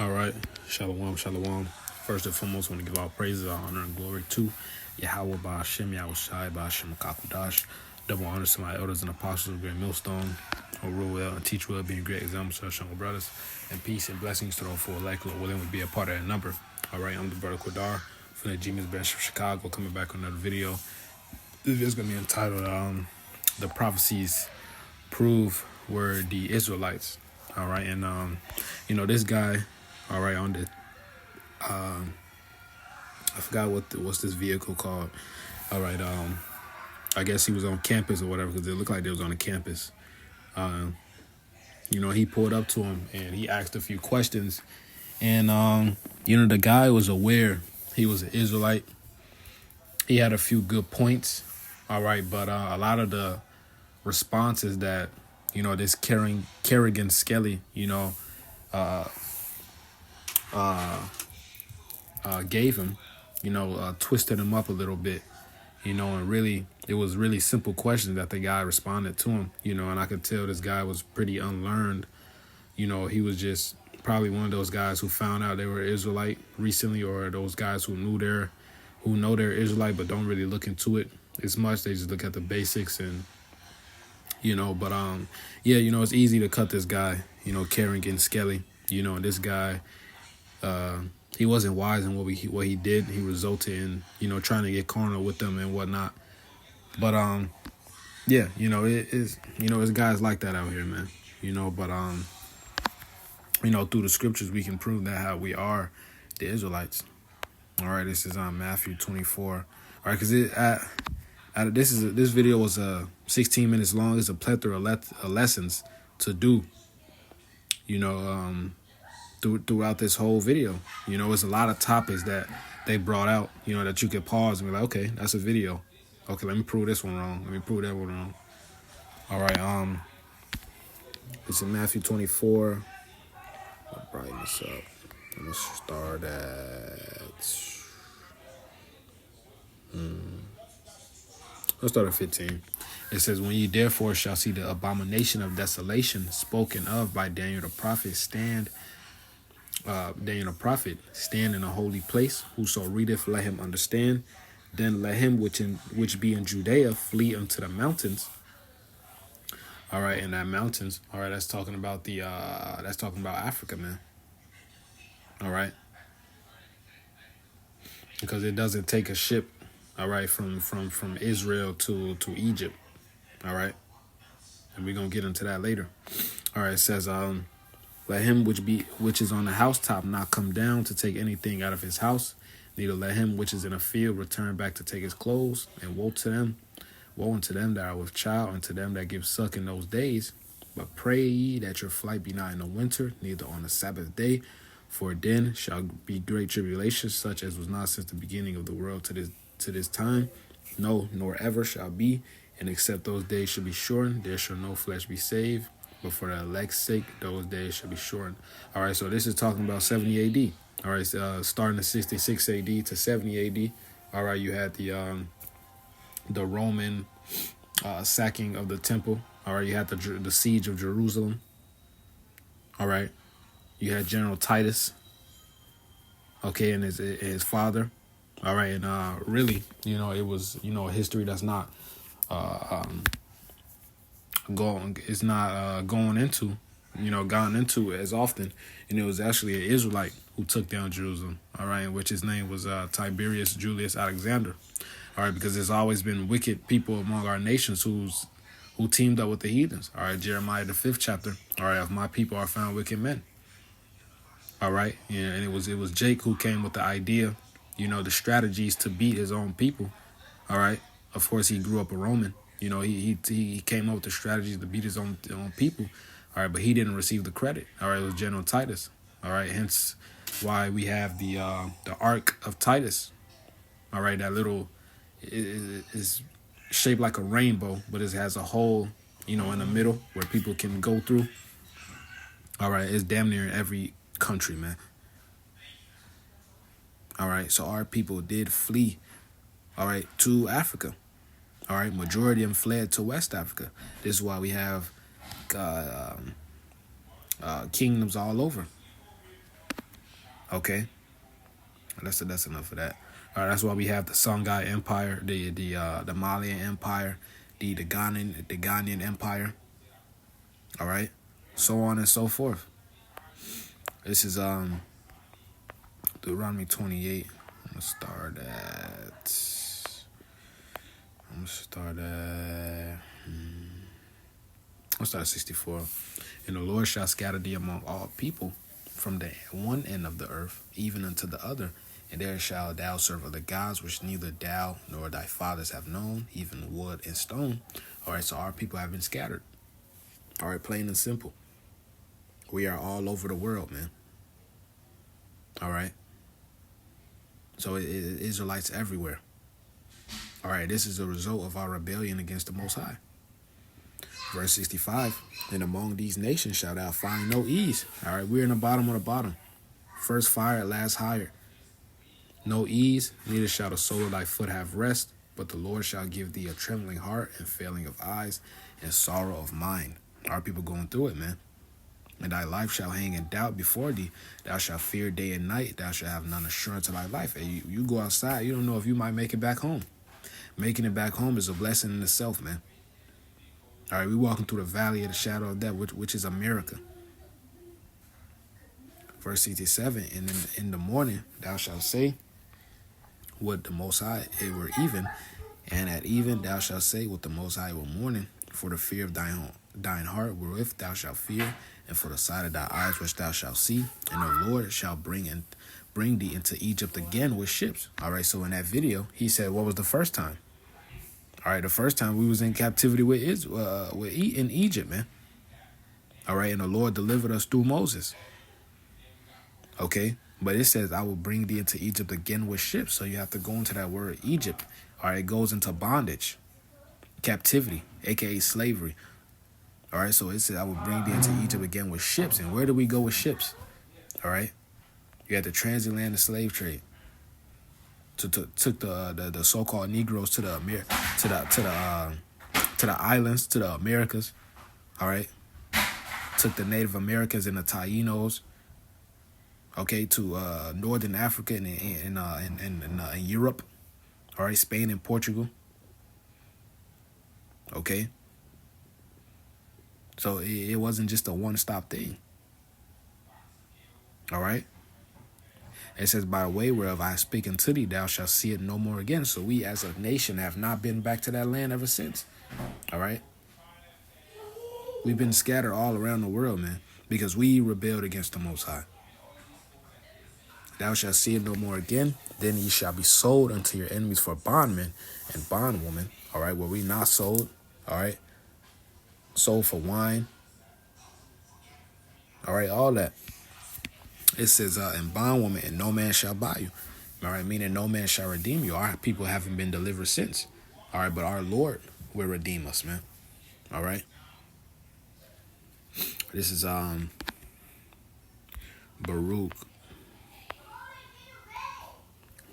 All right, shalom, shalom. First and foremost, I want to give all praises, honor, and glory to Yahweh Ba'Hashem, Yahweh Shai, Ba'Hashem Kakudash. Double honors to my elders and apostles of Great Millstone, who rule well and teach well, being great examples to our younger brothers, and peace and blessings to those four elect who are willing to be a part of that number. All right, I'm the brother Quadar from the Genius Bench from Chicago, coming back with another video. This video is going to be entitled The Prophecies Prove Were the Israelites. All right, and this guy, all right, on the I forgot what's this vehicle called. All right, I guess he was on campus or whatever, because it looked like they was on a campus. He pulled up to him and he asked a few questions, and the guy was aware he was an Israelite. He had a few good points, all right, but a lot of the responses that this Kerrigan Skelly gave him, twisted him up a little bit, and really, it was really simple questions that the guy responded to him, and I could tell this guy was pretty unlearned. He was just probably one of those guys who found out they were Israelite recently, or those guys who know they're Israelite but don't really look into it as much. They just look at the basics and, it's easy to cut this guy, Kerrigan Skelly, and this guy, he wasn't wise in what he did. He resulted in, trying to get carnal with them and whatnot. But it's guys like that out here, man. Through the scriptures we can prove that how we are the Israelites. All right, this is on Matthew 24. All right, because this video was 16 minutes long. It's a plethora of lessons to do. Throughout this whole video, it's a lot of topics that they brought out, that you could pause and be like, okay, that's a video. Okay, let me prove this one wrong. Let me prove that one wrong. All right, it's in Matthew 24. I'll brighten this up. I'm gonna start at. Let's start at 15. It says, "When ye therefore shall see the abomination of desolation spoken of by Daniel the prophet stand in a holy place. Whoso readeth, let him understand. Then let him which be in Judea flee unto the mountains." All right, and that mountains. All right, that's talking about Africa, man. All right, because it doesn't take a ship. All right, from Israel to Egypt. All right, and we're gonna get into that later. All right, it says, "Let him which is on the housetop not come down to take anything out of his house, neither let him which is in a field return back to take his clothes. And woe unto them that are with child, and to them that give suck in those days. But pray ye that your flight be not in the winter, neither on the Sabbath day, for then shall be great tribulation, such as was not since the beginning of the world to this time, no, nor ever shall be. And except those days should be shortened, there shall no flesh be saved. But for the elect's sake, those days shall be shortened." All right, so this is talking about 70 AD. All right, starting at 66 AD to 70 AD. All right, you had the Roman sacking of the temple. All right, you had the siege of Jerusalem. All right, you had General Titus. Okay, and his father. All right, and really, it was a history that's not gone into as often, and it was actually an Israelite who took down Jerusalem. All right, which his name was Tiberius Julius Alexander. All right, because there's always been wicked people among our nations who teamed up with the heathens. All right, Jeremiah the 5th chapter. All right, "Of my people are found wicked men." All right, and it was Jake who came with the idea, the strategies to beat his own people. All right, of course he grew up a Roman. He came up with the strategies to beat his own people. All right, but he didn't receive the credit. All right, it was General Titus. All right, hence why we have the Ark of Titus. All right, that little is shaped like a rainbow, but it has a hole, in the middle where people can go through. All right, it's damn near in every country, man. All right, so our people did flee, all right, to Africa. All right, majority of them fled to West Africa. This is why we have kingdoms all over. Okay, that's enough of that. All right, that's why we have the Songhai Empire, the Malian Empire, the Ghanaian Empire. All right, so on and so forth. This is Deuteronomy 28. I'm gonna start at. I'm gonna start at. I'll start at 64. And the Lord shall scatter thee among all people, from the one end of the earth even unto the other, and there shalt thou serve other gods which neither thou nor thy fathers have known, even wood and stone. All right, so our people have been scattered. All right, plain and simple. We are all over the world, man. All right. So it Israelites everywhere. All right, this is a result of our rebellion against the Most High. Verse 65, and among these nations shalt thou find no ease. All right, we're in the bottom of the bottom. First fire, last higher. No ease, neither shall the sole of thy foot have rest, but the Lord shall give thee a trembling heart and failing of eyes and sorrow of mind. Our people going through it, man. And thy life shall hang in doubt before thee. Thou shalt fear day and night. Thou shalt have none assurance of thy life. And you go outside, you don't know if you might make it back home. Making it back home is a blessing in itself, man. All right, we walking through the valley of the shadow of death, which is America. Verse 67, and in the morning thou shalt say, would the Most High it were even, and at even thou shalt say, with the Most High were morning, for the fear of thine heart wherewith thou shalt fear, and for the sight of thy eyes which thou shalt see, and the Lord shall bring thee into Egypt again with ships. All right, so in that video, he said, what was the first time? All right, the first time we was in captivity in Egypt, man. All right, and the Lord delivered us through Moses. Okay, but it says, I will bring thee into Egypt again with ships. So you have to go into that word Egypt. All right, it goes into bondage, captivity, aka slavery. All right, so it says, I will bring thee into Egypt again with ships. And where do we go with ships? All right, you had the transatlantic slave trade. Took the so-called Negroes to the islands, to the Americas. All right, took the Native Americans and the Tainos. Okay, to Northern Africa and Europe. All right, Spain and Portugal. Okay, so it wasn't just a one-stop thing. All right. It says, by the way whereof I speak unto thee, thou shalt see it no more again. So we as a nation have not been back to that land ever since. All right. We've been scattered all around the world, man, because we rebelled against the Most High. Thou shalt see it no more again. Then ye shall be sold unto your enemies for bondmen and bondwomen. All right. Were we not sold? All right. Sold for wine. All right. All that. It says, and bondwoman, and no man shall buy you. All right, meaning no man shall redeem you. Our people haven't been delivered since. All right, but our Lord will redeem us, man. All right. This is Baruch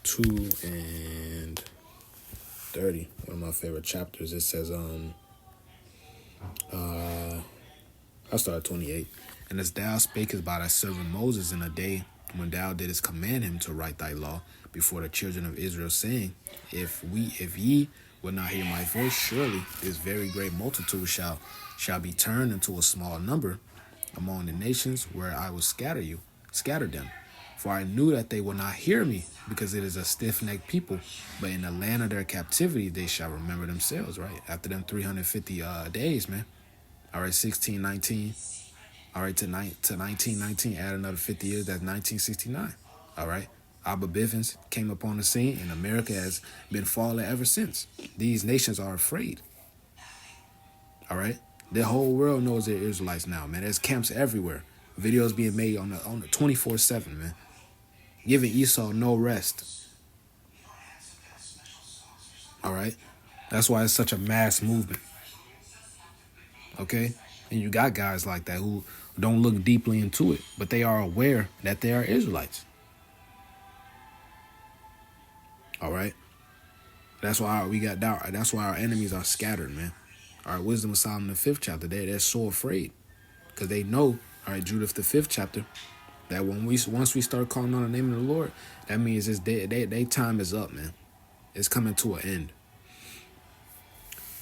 2:30. One of my favorite chapters. It says I started 28. And as thou spakest by thy servant Moses in a day when thou didst command him to write thy law before the children of Israel, saying, If ye will not hear my voice, surely this very great multitude shall be turned into a small number among the nations where I will scatter them. For I knew that they will not hear me, because it is a stiff-necked people. But in the land of their captivity they shall remember themselves, right? After them 350 days, man. All right, 1619. All right, to 1919, add another 50 years, that's 1969. All right, Abba Bivens came upon the scene, and America has been falling ever since. These nations are afraid. All right, the whole world knows they're Israelites now, man. There's camps everywhere. Videos being made on the 24/7, man, giving Esau no rest. All right, that's why it's such a mass movement. Okay, and you got guys like that who don't look deeply into it, but they are aware that they are Israelites. All right. That's why we got doubt. That's why our enemies are scattered, man. All right, Wisdom of Solomon, the 5th chapter. They're so afraid because they know. All right, Judith, the 5th chapter. That once we start calling on the name of the Lord, that means they time is up, man. It's coming to an end.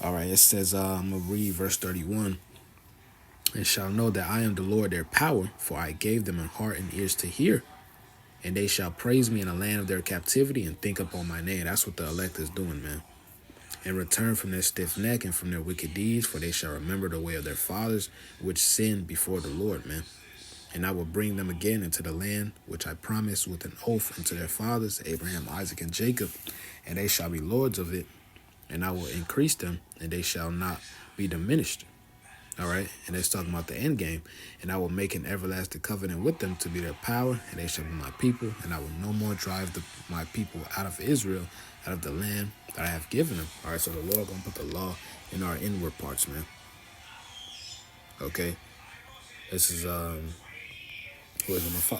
All right, it says, I'm going to read verse 31. And shall know that I am the Lord their power, for I gave them a heart and ears to hear. And they shall praise me in the land of their captivity and think upon my name. That's what the elect is doing, man. And return from their stiff neck and from their wicked deeds, for they shall remember the way of their fathers, which sinned before the Lord, man. And I will bring them again into the land which I promised with an oath unto their fathers, Abraham, Isaac, and Jacob, and they shall be lords of it, and I will increase them, and they shall not be diminished. All right, and it's talking about the end game. And I will make an everlasting covenant with them to be their power, and they shall be my people, and I will no more drive my people out of Israel, out of the land that I have given them. All right, so the Lord gonna put the law in our inward parts, man. Okay, this is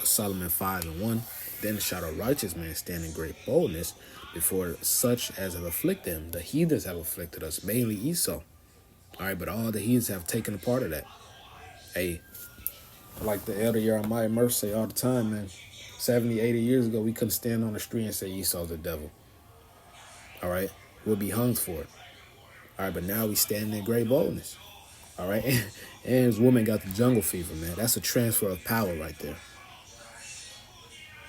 Solomon 5:1. Then shall a righteous man stand in great boldness before such as have afflicted him. The heathens have afflicted us, mainly Esau. All right, but all the heathens have taken a part of that. Hey, like the elder Jeremiah Murph say all the time, man. 70, 80 years ago, we couldn't stand on the street and say Esau's the devil. All right, we'll be hung for it. All right, but now we stand in great boldness. All right, and his woman got the jungle fever, man. That's a transfer of power right there.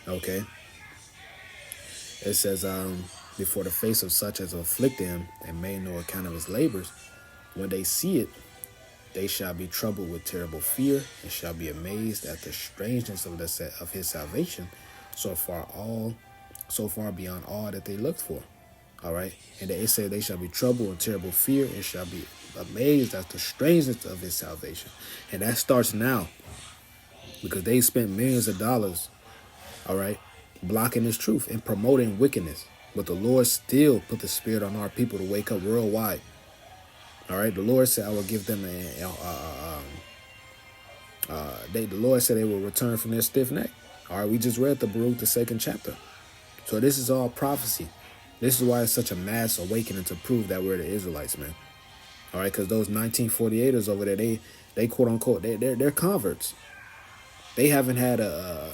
Okay. It says, before the face of such as afflicted him and made no account of his labors, when they see it, they shall be troubled with terrible fear and shall be amazed at the strangeness of his salvation, so far beyond all that they looked for. All right, and it said they shall be troubled with terrible fear and shall be amazed at the strangeness of his salvation, and that starts now because they spent millions of dollars. All right, blocking his truth and promoting wickedness, but the Lord still put the spirit on our people to wake up worldwide. All right, the Lord said, I will give them the Lord said they will return from their stiff neck. All right, we just read the Baruch, the 2nd chapter. So this is all prophecy. This is why it's such a mass awakening to prove that we're the Israelites, man. All right, because those 1948ers over there, they quote unquote, they're converts. They haven't had a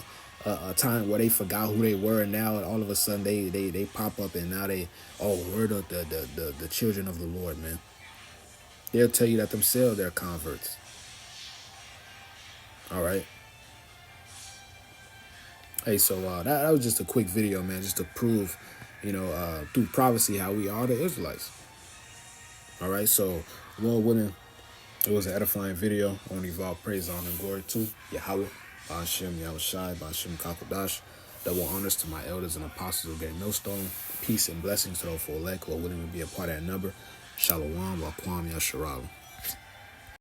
time where they forgot who they were, and now all of a sudden they pop up, and now we're the children of the Lord, man. They'll tell you that themselves they're converts. All right. Hey, so that was just a quick video, man, just to prove, through prophecy how we are the Israelites. All right, so Lord willing, it was an edifying video. I want to give all praise, honor, and glory to Yahweh, Ba'ashem, Yahushai, Ba'ashem, Kakodash. Double honors to my elders and apostles of Great Millstone. Peace and blessings to those for elect. Lord willing, to be a part of that number. Shalom, Waquam, Yasharal.